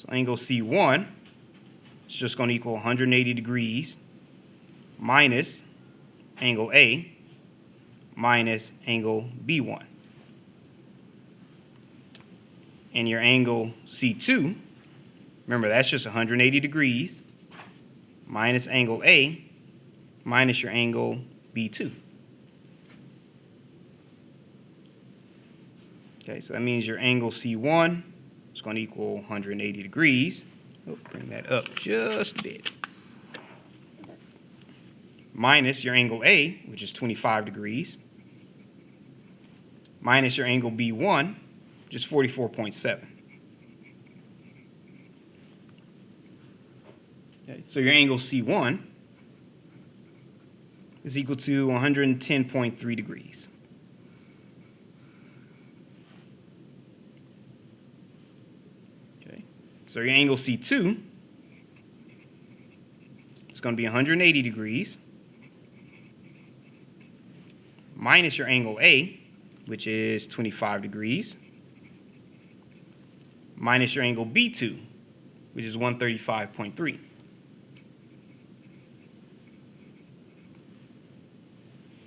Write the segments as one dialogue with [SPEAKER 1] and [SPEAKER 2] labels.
[SPEAKER 1] So angle C1 is just going to equal 180 degrees minus angle A minus angle B1. And your angle C2, remember that's just 180 degrees minus angle A minus your angle B2. Okay, so that means your angle C1 is going to equal 180 degrees. Oh, bring that up just a bit. Minus your angle A, which is 25 degrees, minus your angle B1, which is 44.7. Okay, so your angle C1 is equal to 110.3 degrees. Okay, so your angle C2 is going to be 180 degrees minus your angle A, which is 25 degrees, minus your angle B2, which is 135.3.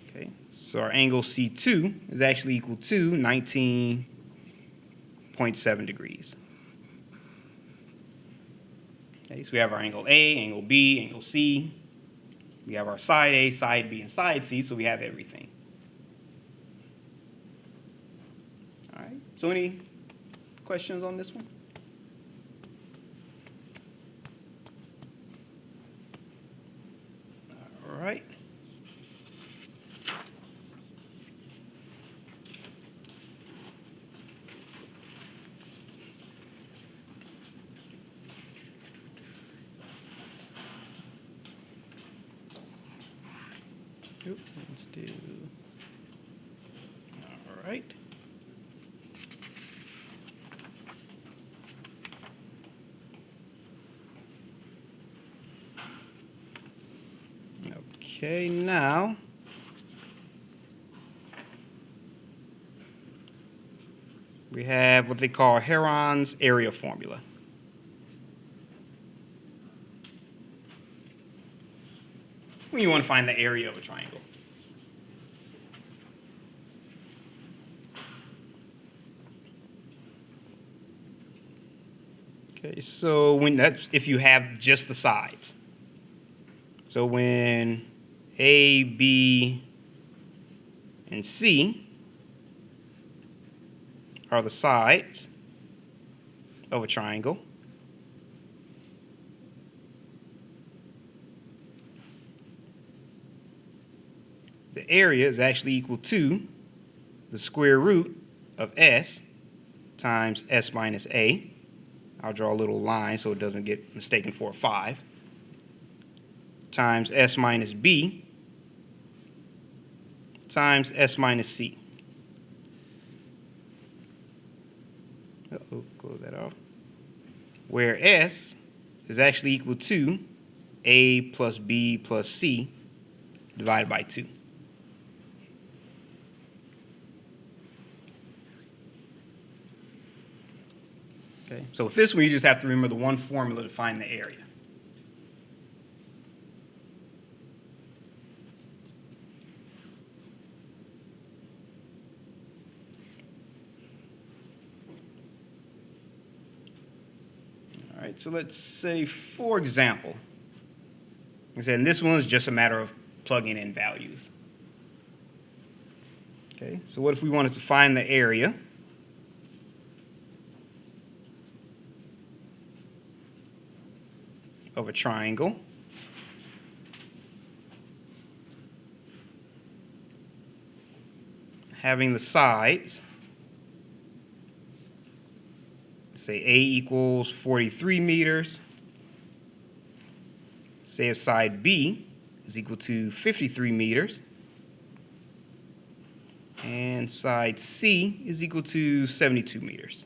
[SPEAKER 1] Okay, so our angle C2 is actually equal to 19.7 degrees. Okay, so we have our angle A, angle B, angle C. We have our side A, side B, and side C, so we have everything. All right, so any questions on this one? All right. Let's do. All right. Okay, now we have what they call Heron's area formula. When you want to find the area of a triangle. Okay, so when that's if you have just the sides. So when A, B, and C are the sides of a triangle, the area is actually equal to the square root of S times S minus A. I'll draw a little line so it doesn't get mistaken for a 5. Times S minus B times S minus C. Close that off. Where S is actually equal to A plus B plus C divided by 2. Okay, so with this one, you just have to remember the one formula to find the area. All right, so let's say, for example, like I said, and this one is just a matter of plugging in values. Okay, so what if we wanted to find the area of a triangle having the sides, say A equals 43 meters, say if side B is equal to 53 meters, and side C is equal to 72 meters.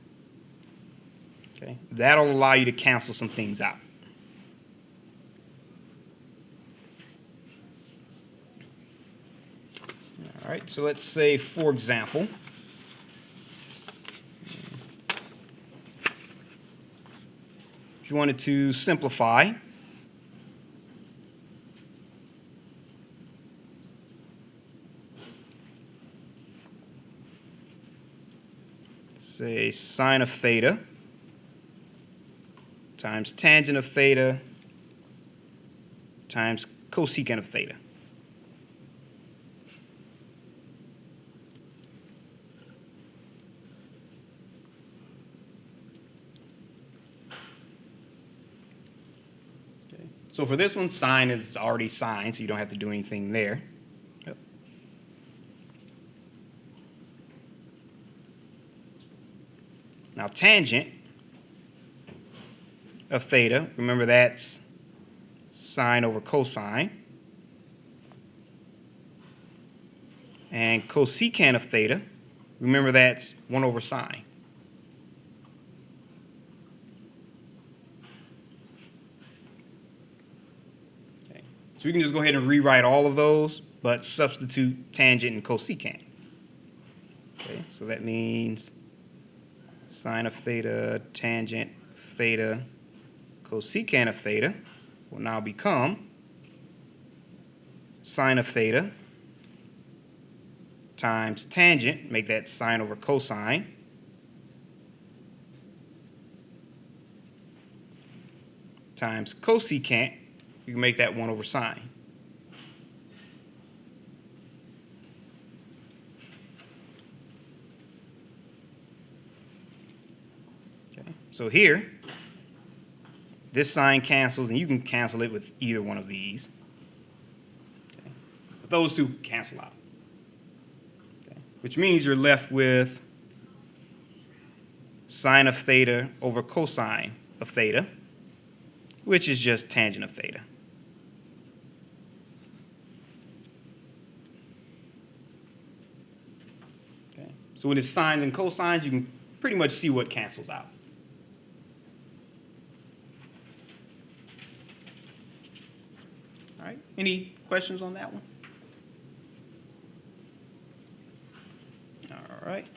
[SPEAKER 1] that'll allow you to cancel some things out. All right, so let's say, for example, if you wanted to simplify, say sine of theta times tangent of theta times cosecant of theta. Okay. So for this one, sine is already sine, so you don't have to do anything there. Yep. Now tangent of theta, remember that's sine over cosine. And cosecant of theta, remember that's 1 over sine. Okay. So we can just go ahead and rewrite all of those, but substitute tangent and cosecant. Okay, so that means sine of theta, tangent theta, cosecant of theta will now become sine of theta times tangent, make that sine over cosine, times cosecant, you can make that 1 over sine. Okay. So here, this sine cancels, and you can cancel it with either one of these. Okay. But those two cancel out. Okay. Which means you're left with sine of theta over cosine of theta, which is just tangent of theta. Okay. So with its sines and cosines, you can pretty much see what cancels out. All right, any questions on that one? All right.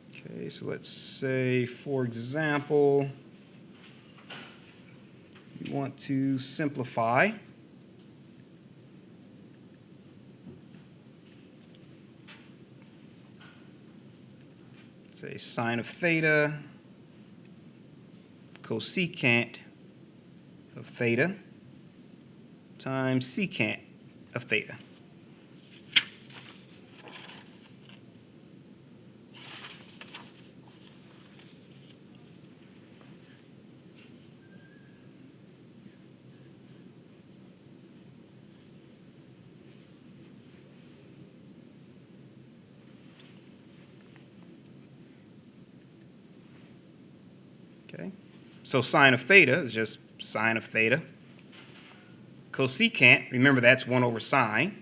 [SPEAKER 1] Okay, so let's say, for example, you want to simplify. Say sine of theta, cosecant of theta times secant of theta. Okay, so sine of theta is just sine of theta. Cosecant, remember that's 1 over sine.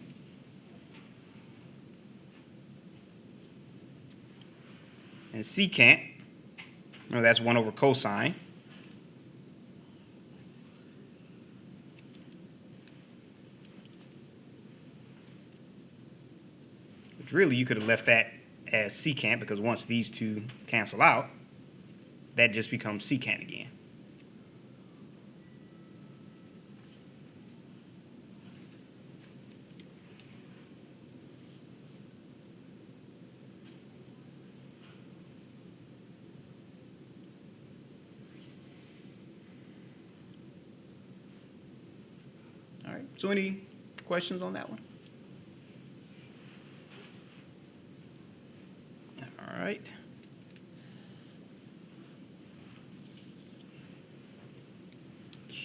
[SPEAKER 1] And secant, remember that's 1 over cosine. Which really you could have left that as secant, because once these two cancel out, that just becomes secant again. All right, so any questions on that one? All right.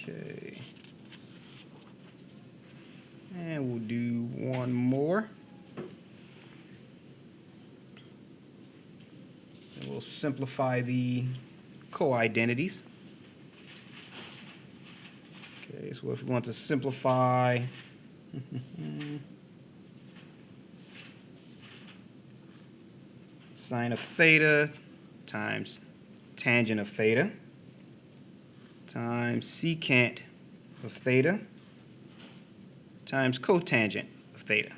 [SPEAKER 1] Okay. And we'll do one more. And we'll simplify the co-identities. Okay, so if we want to simplify sine of theta times tangent of theta times secant of theta times cotangent of theta.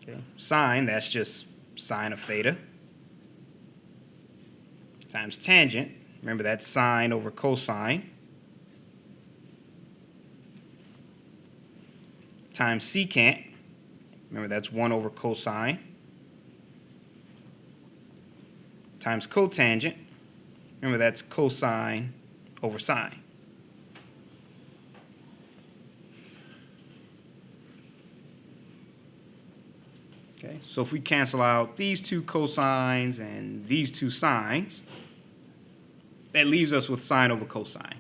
[SPEAKER 1] Okay. Sine, that's just sine of theta, times tangent, remember that's sine over cosine, times secant, remember that's 1 over cosine, times cotangent, remember that's cosine over sine. Okay, so if we cancel out these two cosines and these two sines, that leaves us with sine over cosine.